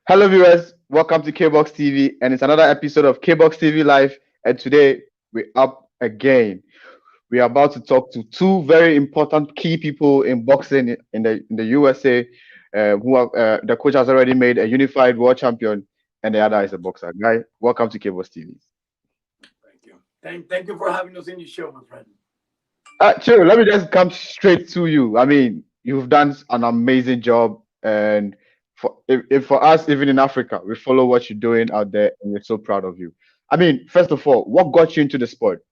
Hello, viewers. Welcome to Kboxtv, and it's another episode of Kboxtv Live. And today we're up again. We are about to talk to two very important key people in boxing in the USA, who have the coach has already made a unified world champion, and the other is a boxer. Guy, welcome to Kboxtv. Thank you. Thank you for having us in your show, my friend. Chiro, let me just come straight to you. I mean, you've done an amazing job, and if for us, even in Africa, we follow what you're doing out there, and we're so proud of you. I mean, first of all, what got you into the sport?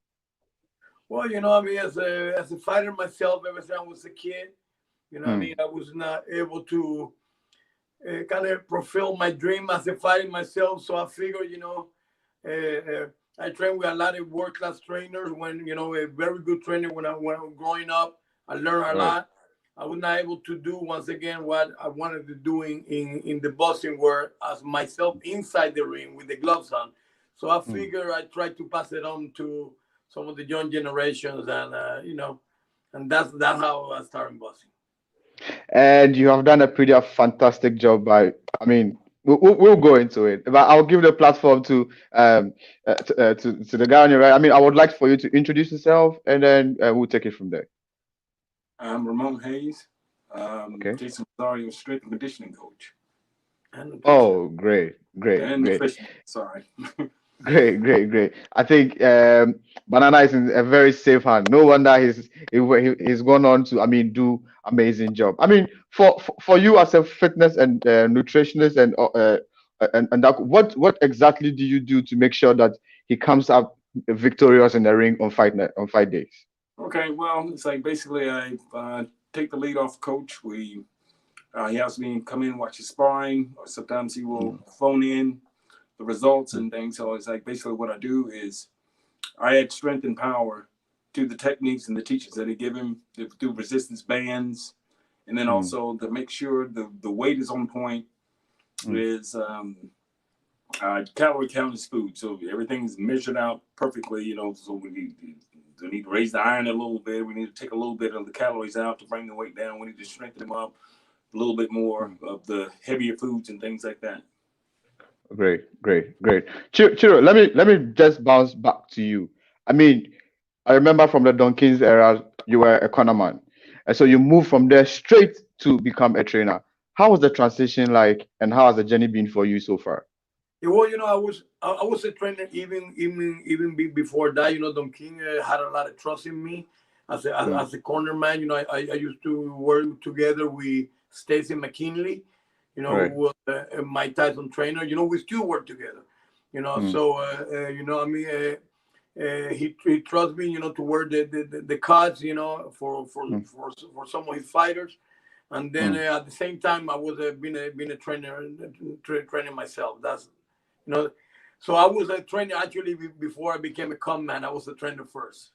Well, as a fighter myself, ever since I was a kid, Hmm. I was not able to kind of fulfill my dream as a fighter myself. So I figured, I trained with a lot of world class trainers. When a very good trainer when I was growing up, I learned a Right. lot. I was not able to do once again what I wanted to do in the boxing world as myself inside the ring with the gloves on. So I Hmm. figure I try to pass it on to some of the young generations, and that's how I started boxing. And you have done a pretty fantastic job. I mean, we'll go into it, but I'll give the platform to the guy on your right. I mean, I would like for you to introduce yourself, and then we'll take it from there. I'm Ramon Hayes, Okay. Jason Rosario, strength and conditioning coach And nutrition. Oh, great, great, and great. nutrition. Sorry. Great, great, great. I think Banana is in a very safe hand. No wonder he's gone on to, I mean, do amazing job. I mean, for you as a fitness and nutritionist and that, what exactly do you do to make sure that he comes up victorious in the ring on on fight days? Okay, well, it's like basically I take the lead off coach. He has me come in, watch his sparring, or sometimes he will Mm, phone in the results mm, and things. So it's like basically what I do is I add strength and power to the techniques and the teachings that I give him through resistance bands, and then mm, also to make sure the weight is on point mm. is calorie count is food, so everything is measured out perfectly. So we need to raise the iron a little bit. We need to take a little bit of the calories out to bring the weight down. We need to strengthen them up a little bit more Mm. of the heavier foods and things like that. Great, great, great. Chiro, let me just bounce back to you. I mean, I remember from the Donkins era, you were a corner man, and so you moved from there straight to become a trainer. How was the transition like, and how has the journey been for you so far? Yeah, well, I was a trainer even before that. Don King had a lot of trust in me as a as, Mm, as a corner man. I used to work together with Stacy McKinley, who right. was a Mike Tyson trainer. We still work together. Mm, So he trusts me, to wear the cards, for mm, some of his fighters. And then mm. at the same time, I was being a trainer, training myself. You know, so I was a trainer actually before I became a com man. I was a trainer first.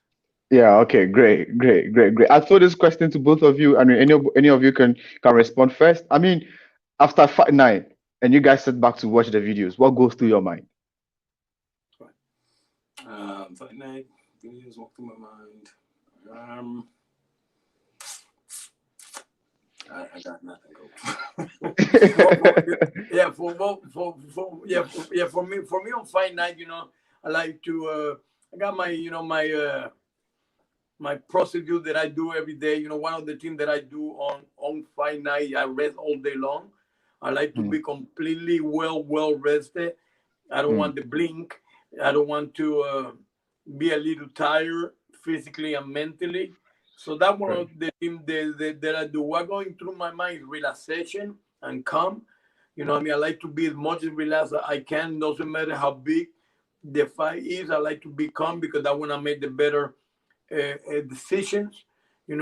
Yeah. Okay. Great. Great. Great. Great. I throw this question to both of you. I mean, any of you can respond first. I mean, after fight night, and you guys sit back to watch the videos, what goes through your mind? Fight night videos walk through my mind. Um, I got nothing, coach. For yeah, for me on fight night, I like to. I got my procedure that I do every day. One of the things that I do on fight night, I rest all day long. I like to Mm, be completely well rested. I don't mm, want to blink. I don't want to be a little tired physically and mentally. So that one right. of the things that I do. What going through my mind is relaxation and calm. I like to be as much as relaxed as I can. Doesn't matter how big the fight is. I like to be calm because I want to make the better decisions. And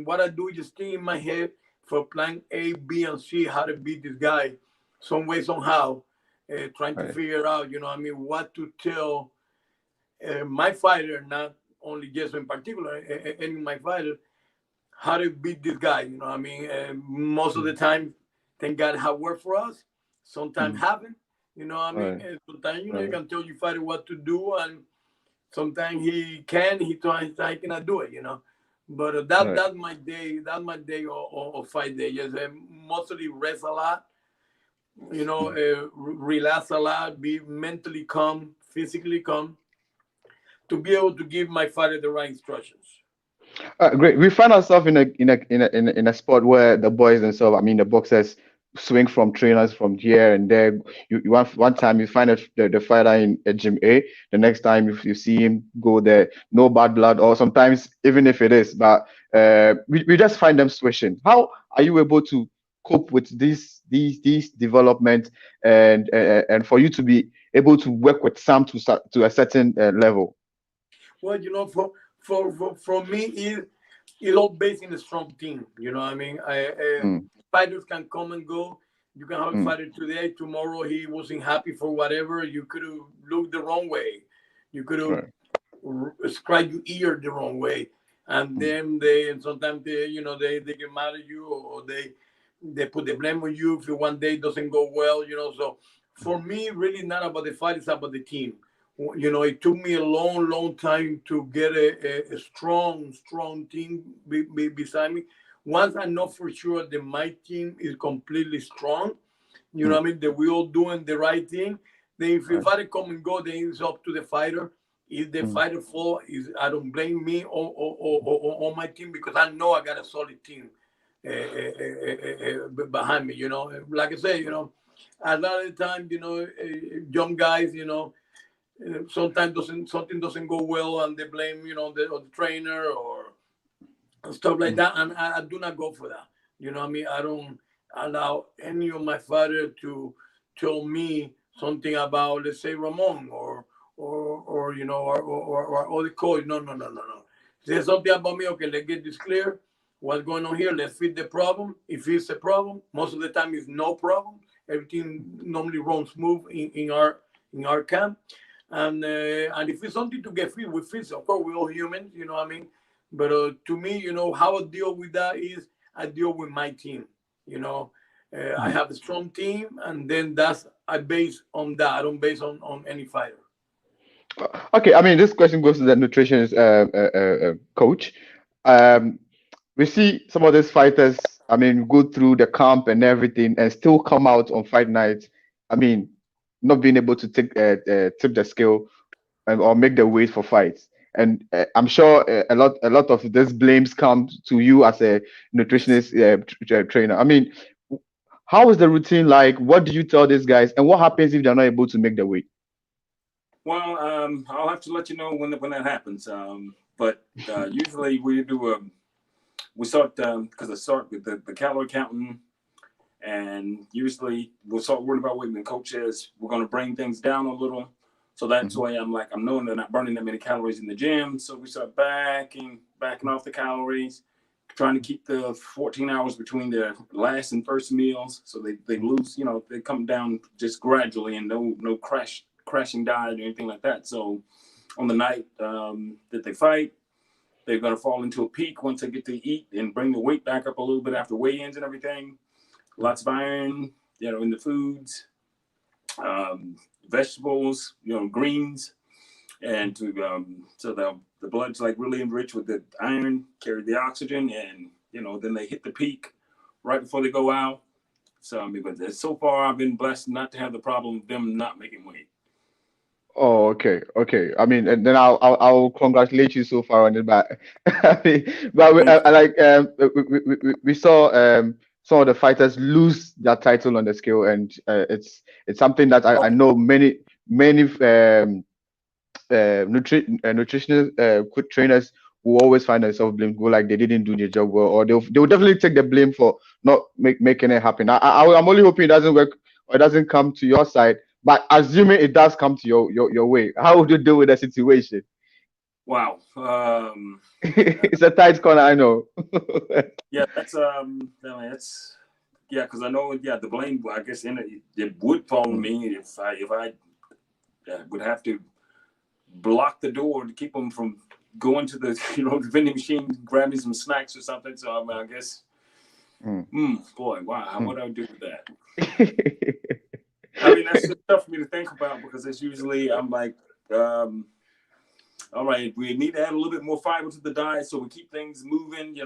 what I do is just think in my head for plan A, B, and C how to beat this guy, some way, somehow, trying to Right. figure out, what to tell my fighter, not only Jason in particular, any of my fighters, how to beat this guy. Most of the Mm, time, thank God, have worked for us. Sometimes mm, haven't. right. Sometimes you Right. can tell your fighter what to do, and sometimes he can, he cannot do it. But Right. that's my day. That's my day or 5 days. Yes, mostly rest a lot relax a lot, be mentally calm, physically calm, to be able to give my fighter the right instructions. Great. We find ourselves in a spot where the boys themselves, I mean, the boxers swing from trainers from here and there. You one time you find the fighter in a gym A, the next time if you see him go there, no bad blood, or sometimes even if it is, but we just find them switching. How are you able to cope with these development and for you to be able to work with some to a certain level? Well, for me, it's all based in a strong team. You know what I mean? Mm, Fighters can come and go. You can have a mm, fighter today, tomorrow he wasn't happy for whatever. You could have looked the wrong way. You could have right. scribed your ear the wrong way. And Mm, then and sometimes they get mad at you, or they put the blame on you if one day doesn't go well. So for me, really not about the fight, it's about the team. It took me a long time to get a strong team beside me. Once I know for sure that my team is completely strong, mm, what I mean, that we all doing the right thing, then if the right. fighter come and go, then it's up to the fighter. If the Mm, fighter fall, is I don't blame me or my team, because I know I got a solid team behind me. Like I say, a lot of the time, young guys, sometimes doesn't something doesn't go well, and they blame the trainer or stuff like mm. that, and I do not go for that. What I mean, I don't allow any of my father to tell me something about, let's say, Ramon or the coach. No. If there's something about me, okay, let's get this clear. What's going on here? Let's fix the problem. If it's a problem, most of the time it's no problem. Everything normally runs smooth in our camp. And if it's something to get fit, we fix it. Of course, we're all humans, you know what I mean? But to me, how I deal with that is I deal with my team. You know, I Mm. have a strong team, and then I base on that. I don't base on any fighter. Okay, I mean, this question goes to the nutritionist coach. Um, we see some of these fighters, I mean, go through the camp and everything and still come out on fight night. I mean, not being able to tip the scale or make the weight for fights. And I'm sure a lot of this blames come to you as a Yes. nutritionist trainer. I mean, how is the routine like? What do you tell these guys? And what happens if they're not able to make the weight? Well, I'll have to let you know when that happens. But usually we start because I start with the calorie counting, and usually we'll start worrying about weight. And coach says we're going to bring things down a little, so that's Mhm, why I'm knowing they're not burning that many calories in the gym. So we start backing off the calories, trying to keep the 14 hours between their last and first meals, so they lose, they come down just gradually, and no crashing diet or anything like that. So on the night that they fight, they're going to fall into a peak once they get to eat and bring the weight back up a little bit after weigh-ins and everything. Lots of iron, in the foods, vegetables, greens, and to so the blood's like really enriched with the iron, carry the oxygen, and then they hit the peak right before they go out. So I mean, but so far I've been blessed not to have the problem of them not making weight. oh, okay, okay. I mean, and then I'll congratulate you so far on it, but I mean, but Thank I you. like we saw some of the fighters lose their title on the scale, and it's something that I Okay. know many nutritional quick trainers who always find themselves blamed, go like they didn't do their job well, or they'll definitely take the blame for not making it happen. I'm only hoping it doesn't work or it doesn't come to your side. But assuming it does come to your way, how would you deal with the situation? Wow. It's a tight corner, I know. Yeah, I mean, that's yeah, because I know, yeah, the blame, I guess, it would fall on Mm, me if I would have to block the door to keep them from going to the the vending machine, grabbing some snacks or something. So I mean, I guess, mm, boy, wow, mm. what do I do with that? I mean, that's just tough for me to think about, because it's usually I'm like, um, all right, we need to add a little bit more fiber to the diet so we keep things moving. We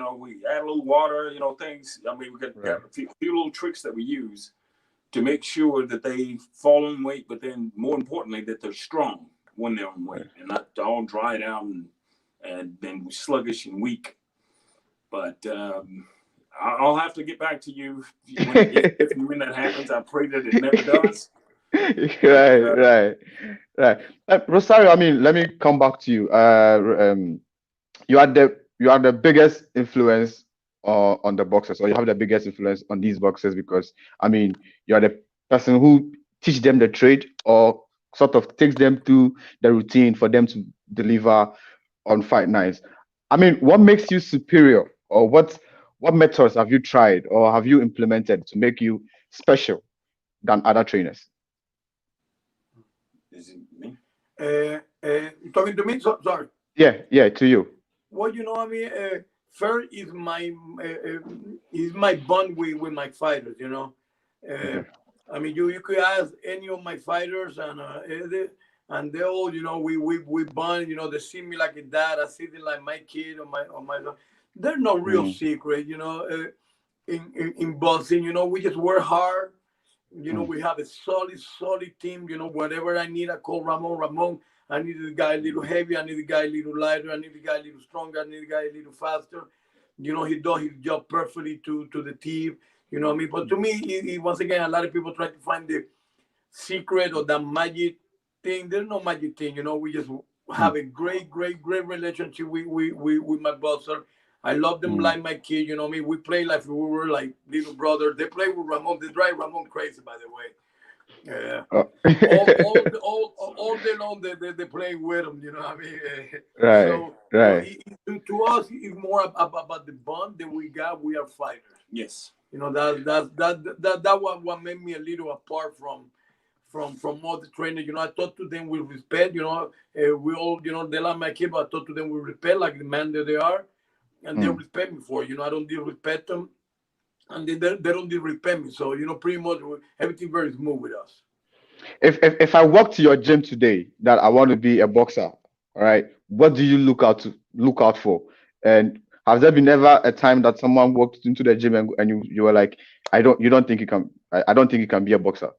add a little water, things. I mean, we got Right. a few little tricks that we use to make sure that they fall in weight, but then more importantly, that they're strong when they're on weight and not all dried out and then sluggish and weak. But I'll have to get back to you if and when that happens. I pray that it never does. Right, right, right. Rosario, I mean, let me come back to you. You are the biggest influence on the boxers, or you have the biggest influence on these boxers because I mean, you are the person who teach them the trade or sort of takes them through the routine for them to deliver on fight nights. I mean, what makes you superior, or what methods have you tried or have you implemented to make you special than other trainers? Is it me? Talking to me, sorry. Yeah, yeah, to you. Well, I mean, first is my bond with my fighters. Uh, Okay. I mean, you could ask any of my fighters, and they all, we bond. They see me like a dad. I see them like my kid or my. There's no real Mm, secret, in boxing. We just work hard. mm, We have a solid team. Whatever I need, I call Ramon. Ramon, I need the guy a little heavy. I need the guy a little lighter. I need the guy a little stronger. I need the guy a little faster. He does his job perfectly to the team. You know what I mean? But to me, once again, a lot of people try to find the secret or the magic thing. There's no magic thing. We just mm, have a great relationship with my boxer. I love them mm. like my kid. You know what I mean? We play like we were like little brothers. They play with Ramon. They drive Ramon crazy, by the way. Yeah. Oh. All day long they play with him, you know what I mean? Right, So, right. to us, it's more about the bond that we got. We are fighters. Yes. That what made me a little apart from all the trainers. I talk to them with respect. We all, they like my kid, but I talk to them with respect, like the man that they are, and they Mm. respect me for it. I don't disrespect them, and they don't disrespect me. So, pretty much everything very smooth with us. If I walk to your gym today that I want to be a boxer, all right, what do you look out for? And has there been ever a time that someone walked into the gym and you were like, you don't think you can, I don't think you can be a boxer.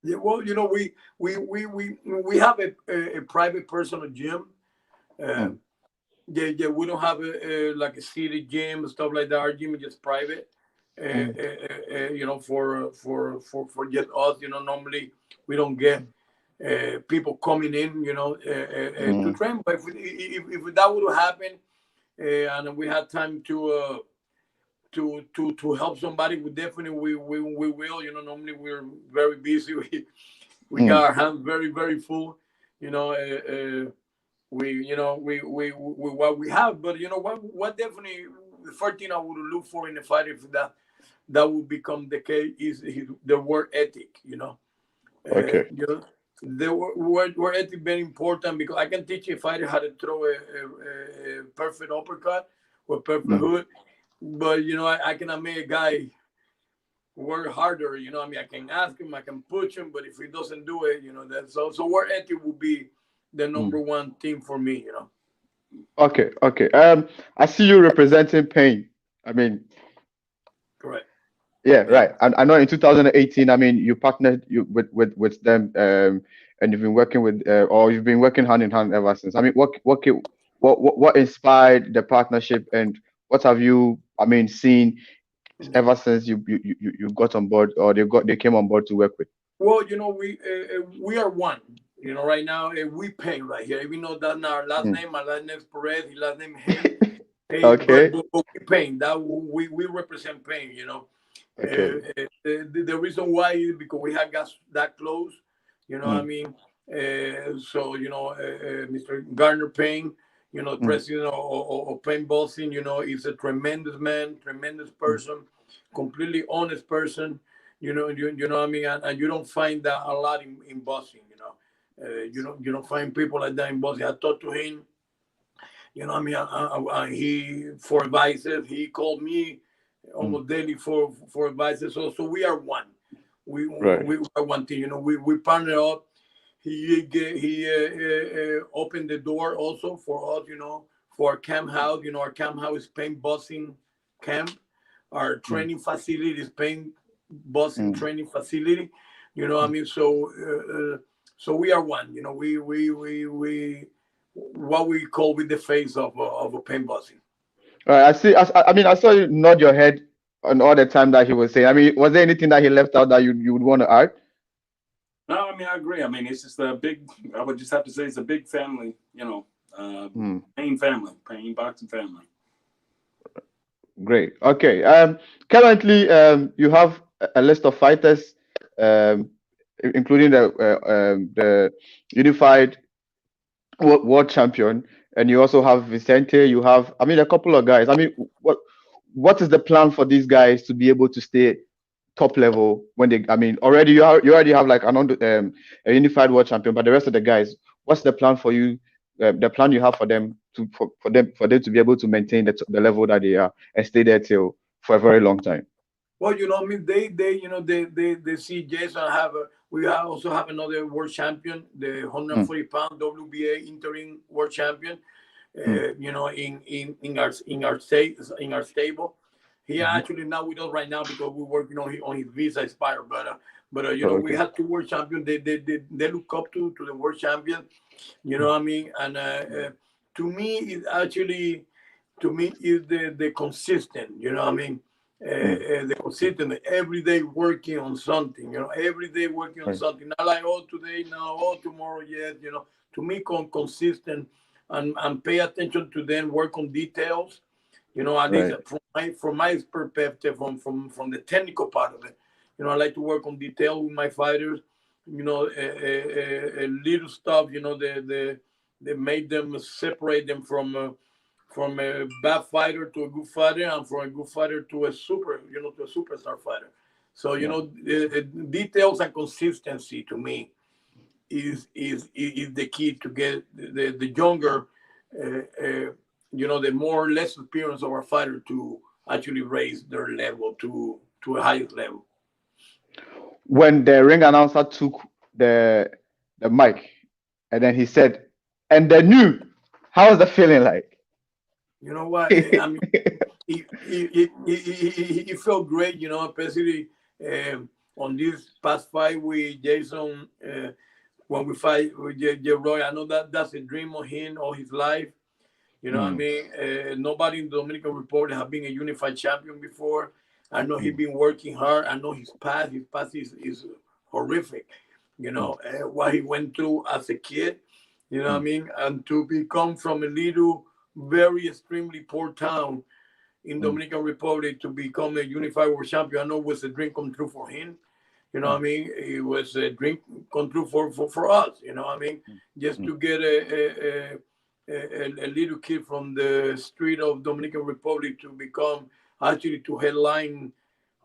Yeah, well, we have a private personal gym. Uh, Mm, yeah, we don't have like a city gym and stuff like that. Our gym is just private. mm, For just us. Normally we don't get people coming in. To mm, train. But if that would happen, and we had time to help somebody, we definitely we will. Normally we're very busy. We mm. got our hands very very full. You know. We we what we have, but what definitely the first thing I would look for in a fighter, if that would become the case, is the work ethic. Okay. The work ethic very important, because I can teach a fighter how to throw a perfect uppercut or perfect Mm. hood, but I cannot make a guy work harder. I mean, I can ask him, I can push him, but if he doesn't do it, that so work ethic will be the Mm. number one thing for me. Okay, okay. I see you representing pain. I mean, Correct. yeah, Yeah. right. And I know in 2018, I mean, you partnered with them, and you've been working or you've been working hand in hand ever since. I mean, what inspired the partnership, and what have you, I mean, seen ever since you got on board, or they came on board to work with? Well, we are one. Right now we pay right here. Even though that's not our last Mm. name, my last name is Perez, his last name Hay. Hey, but, Okay, but we pain that we represent pain. okay. The reason why is because we have got that close. What I Mm, mean. So Mr. Garner Payne, the mm, president of Payne Boxing, is a tremendous man, tremendous mm, person, completely honest person. You know what I mean, and you don't find that a lot in boxing. You don't find people like that in boxing. I talked to him. I mean, he for advices. He called me mm. almost daily for advices. So we are one. Right. We are one thing. We partner up. He opened the door also for us. For our camp house. Our camp house is Paint Boxing Camp. Our Mm, training facility is Paint boxing training facility. You know what I mean? So we are one. You know, we what we call with the face of a pain boxing. All right, I see. I mean, I saw you nod your head on all the time that he was saying. I mean, was there anything that he left out that you would want to add? No, I mean, I agree. I mean, it's just a big, I would just have to say it's a big family, you know, Pain family, Pain boxing family. Great. Okay. Currently, you have a list of fighters, um, including the unified world champion, and you also have Vicente. You have, I mean, a couple of guys. I mean, what is the plan for these guys to be able to stay top level when they? I mean, already you already have like a unified world champion, but the rest of the guys, what's the plan for you? The plan you have for them for them to be able to maintain the level that they are and stay there till for a very long time. Well, you know, I mean, they see Jason have also have another world champion, the Mm, 140-pound WBA interim world champion. mm, You know, in our stable. He mhm. actually not with us right now because we're working on his visa expire. But you Oh, know, we okay. had two world champions. They look up to the world champion. You know Mm, what I mean? And to me, it actually to me is the consistent. You know what I mean? mm, The consistent every day working on something. You know, every day working on right, something. Not like oh today now, oh tomorrow yes. You know, to me, consistent and pay attention to them. Work on details. You know, at least right. from my perspective, from the technical part of it. You know, I like to work on detail with my fighters. You know, little stuff. You know, they made them separate them from a bad fighter to a good fighter, and from a good fighter to a to a superstar fighter. So you Yeah. know, details and consistency to me is the key to get the younger, the more less experience of our fighter to actually raise their level to a highest level. When the ring announcer took the the mic and then he said, "And the new," how was the feeling like? You know what? I mean, he felt great. You know, especially on this past fight with Jason. When we fight with Roy, I know that's a dream of him all his life. You know what I Mm, mean? Nobody in the Dominican Republic have been a unified champion before. I know he's mm, been working hard. I know his past is horrific. You mm, know, what he went through as a kid, you know what I mm, mean? And to become from a little, very extremely poor town in mm, Dominican Republic to become a unified world champion, I know was a dream come true for him. You know what mm, I mean? It was a dream come true for us. You know what I mean? Just mm, to get a little kid from the street of Dominican Republic to become actually to headline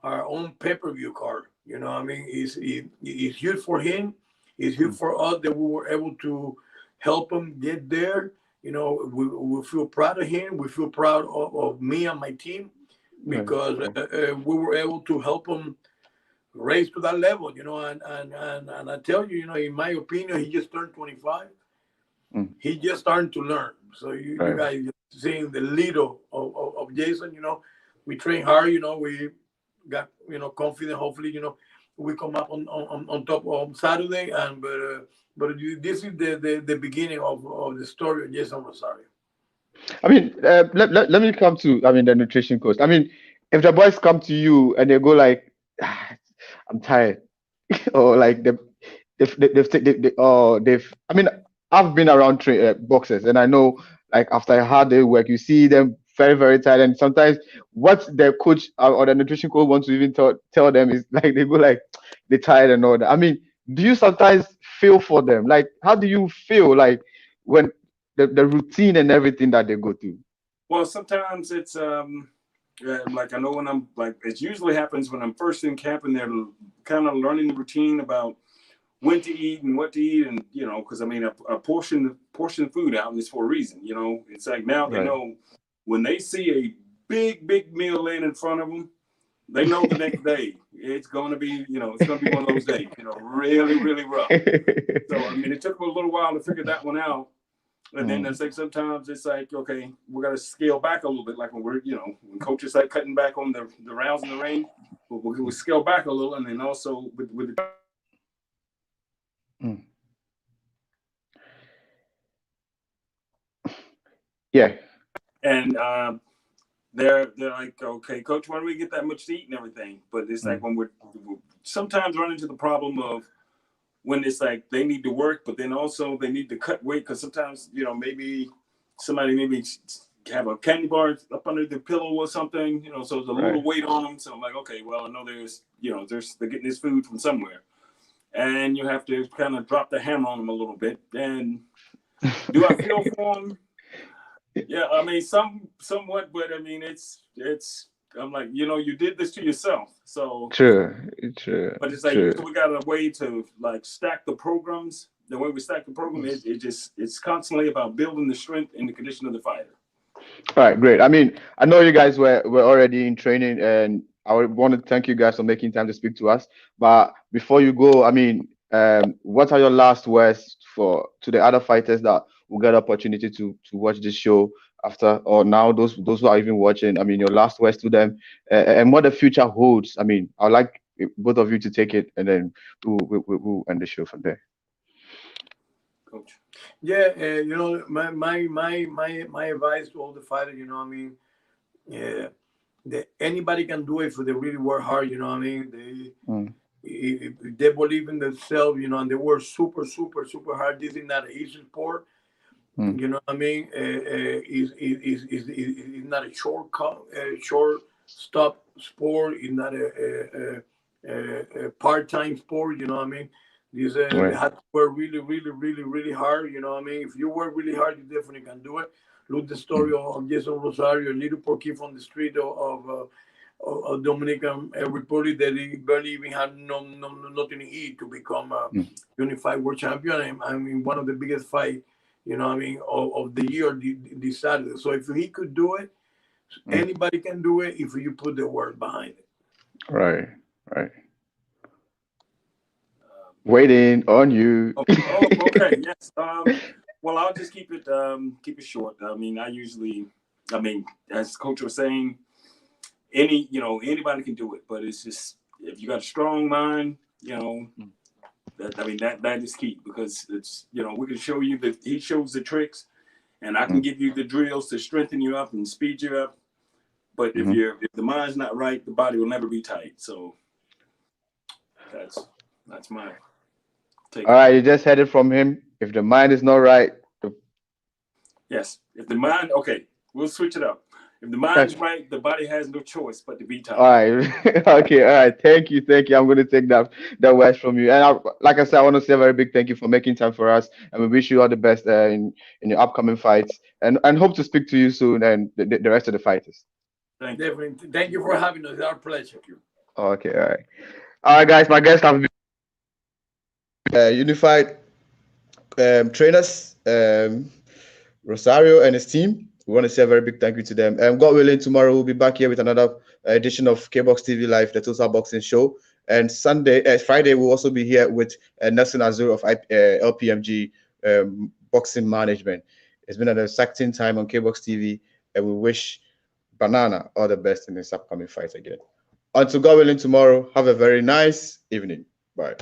our own pay-per-view card. You know what I mean? It's huge for him. It's huge mm, for us that we were able to help him get there. You know, we feel proud of him. We feel proud of me and my team right, because right. we were able to help him raise to that level, you know, and I tell you, you know, in my opinion, he just turned 25. Mm, He just starting to learn. So you right. guys seeing the leader of Jason, you know, we train hard, you know, we got, you know, confident. Hopefully, you know, we come up on top on Saturday, and but this is the beginning of the story of Jason Rosario. I mean, let me come to, I mean, the nutrition coach. I mean, if the boys come to you and they go like, "Ah, I'm tired," or like they've, I mean, I've been around boxers and I know like after a hard day work, you see them very, very tired. And sometimes what the coach or the nutrition coach wants to even tell them is like, they go like, they're tired and all that. I mean, do you sometimes feel for them? Like, how do you feel like when the routine and everything that they go through? Well, sometimes it's like I know when I'm like it usually happens when I'm first in camp and they're kind of learning the routine about when to eat and what to eat, and you know, because I mean, a portion food out is for a reason. You know, it's like now they Right. know when they see a big meal laying in front of them, they know the next day it's going to be, you know, it's going to be one of those days, you know, really rough. So I mean, it took me a little while to figure that one out. And then Mm, it's like sometimes it's like, okay, we got to scale back a little bit. Like when we're, you know, when coaches like cutting back on the rounds in the ring, we'll scale back a little, and then also with the Mm. Yeah. and they're like, okay, coach, why do we get that much to eat and everything? But it's like when we're sometimes run into the problem of when it's like they need to work, but then also they need to cut weight because sometimes maybe somebody maybe have a candy bar up under the pillow or something, so there's a little weight on them. So I'm like, okay, well, I know they're getting this food from somewhere, and you have to kind of drop the hammer on them a little bit. And do I feel for them? Yeah, I mean, somewhat, but I mean, it's. I'm like, you did this to yourself. So True. But it's like we got a way to like stack the programs. The way we stack the program is it's constantly about building the strength and the condition of the fighter. All right, great. I mean, I know you guys were already in training, and I want to thank you guys for making time to speak to us. But before you go, I mean, what are your last words to the other fighters that will get opportunity to watch this show after or now? Those who are even watching. I mean, your last words to them, and what the future holds. I mean, I'd like both of you to take it, and then we'll end the show from there. Coach. Yeah, my advice to all the fighters, I mean, yeah, that anybody can do it if they really work hard. I mean, if they believe in themselves, and they work super, super, super hard. This is not an easy sport. You know what I mean? It's not a short stop sport. It's not a part-time sport. You know what I mean? These they have to work really, really, really, really hard. You know what I mean? If you work really hard, you definitely can do it. Look the story of Jason Rosario, a little poor kid from the street of Dominican Republic that he barely even had nothing to eat to become a unified world champion. I mean, one of the biggest fights, I mean, of the year this Saturday. So if he could do it, anybody can do it if you put the work behind it. Right. Waiting on you. Okay. Yes. Well, I'll just keep it short. I mean, as Coach was saying, anybody can do it, but it's just if you got a strong mind, that is key because it's we can show you that he shows the tricks, and I can give you the drills to strengthen you up and speed you up. But if the mind's not right, the body will never be tight. So that's my take. All right, you just heard it from him. If the mind is not right, yes. If the mind, okay, we'll switch it up. If the mind's right, the body has no choice but to be tight. All right. Okay. All right. Thank you. I'm going to take that words from you. And like I said, I want to say a very big thank you for making time for us, and we wish you all the best in your upcoming fights, and hope to speak to you soon and the rest of the fighters. Thank you. Definitely. Thank you for having us. It's our pleasure. Okay. All right. All right, guys. My guests have been unified trainers, Rosario and his team. We want to say a very big thank you to them. God willing, tomorrow we'll be back here with another edition of Kboxtv Live, the Total Boxing Show. And Friday, we'll also be here with Nelson Azur of LPMG Boxing Management. It's been an exciting time on Kboxtv, and we wish Banana all the best in his upcoming fight again. Until God willing, tomorrow, have a very nice evening. Bye.